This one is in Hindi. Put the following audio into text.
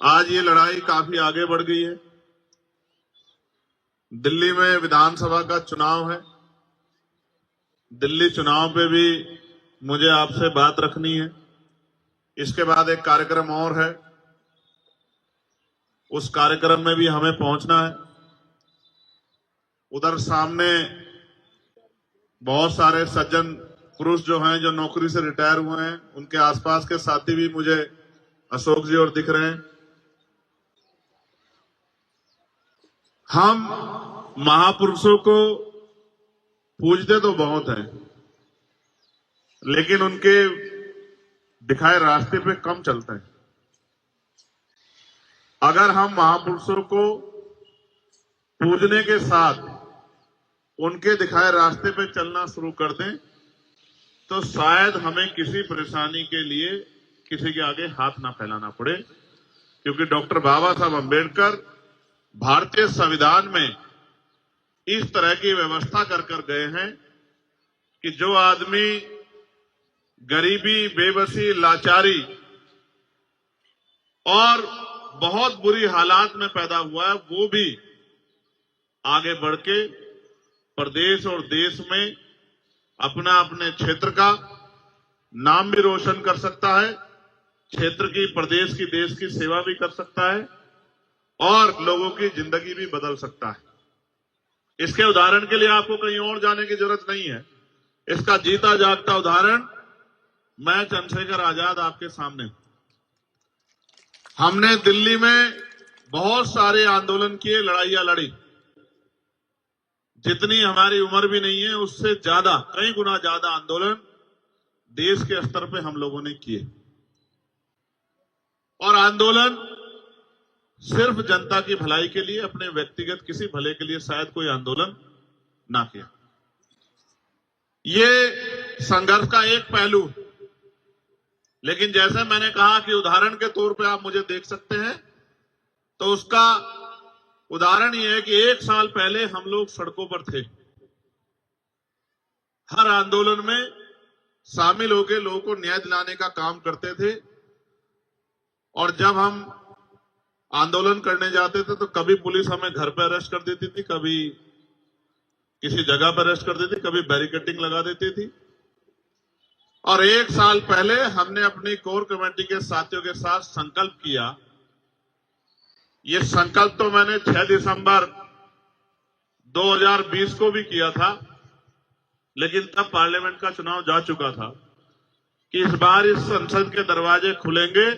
आज ये लड़ाई काफी आगे बढ़ गई है। दिल्ली में विधानसभा का चुनाव है। दिल्ली चुनाव पे भी मुझे आपसे बात रखनी है। इसके बाद एक कार्यक्रम और है, उस कार्यक्रम में भी हमें पहुंचना है। उधर सामने बहुत सारे सज्जन पुरुष जो हैं, जो नौकरी से रिटायर हुए हैं, उनके आसपास के साथी भी मुझे अशोक जी और दिख रहे हैं। हम महापुरुषों को पूजते तो बहुत हैं, लेकिन उनके दिखाए रास्ते पे कम चलते हैं। अगर हम महापुरुषों को पूजने के साथ उनके दिखाए रास्ते पे चलना शुरू कर दें तो शायद हमें किसी परेशानी के लिए किसी के आगे हाथ ना फैलाना पड़े, क्योंकि डॉक्टर बाबा साहब अम्बेडकर भारतीय संविधान में इस तरह की व्यवस्था कर गए हैं कि जो आदमी गरीबी, बेबसी, लाचारी और बहुत बुरी हालात में पैदा हुआ है, वो भी आगे बढ़ के प्रदेश और देश में अपना अपने क्षेत्र का नाम भी रोशन कर सकता है, क्षेत्र की, प्रदेश की, देश की सेवा भी कर सकता है और लोगों की जिंदगी भी बदल सकता है। इसके उदाहरण के लिए आपको कहीं और जाने की जरूरत नहीं है। इसका जीता जागता उदाहरण मैं चंद्रशेखर आजाद आपके सामने हूं। हमने दिल्ली में बहुत सारे आंदोलन किए, लड़ाइयां लड़ी। जितनी हमारी उम्र भी नहीं है उससे ज्यादा, कई गुना ज्यादा आंदोलन देश के स्तर पे हम लोगों ने किए। और आंदोलन सिर्फ जनता की भलाई के लिए, अपने व्यक्तिगत किसी भले के लिए शायद कोई आंदोलन ना किया। ये संघर्ष का एक पहलू। लेकिन जैसे मैंने कहा कि उदाहरण के तौर पे आप मुझे देख सकते हैं, तो उसका उदाहरण ये है कि 1 साल पहले हम लोग सड़कों पर थे। हर आंदोलन में शामिल होकर लोगों को न्याय दिलाने का काम करते थे। और जब हम आंदोलन करने जाते थे तो कभी पुलिस हमें घर पर अरेस्ट कर देती थी, कभी किसी जगह पर अरेस्ट कर देती थी, कभी बैरिकेडिंग लगा देती थी। और 1 साल पहले हमने अपनी कोर कमेटी के साथियों के साथ संकल्प किया। ये संकल्प तो मैंने 6 दिसंबर 2020 को भी किया था, लेकिन तब पार्लियामेंट का चुनाव जा चुका था कि इस बार इस संसद के दरवाजे खुलेंगे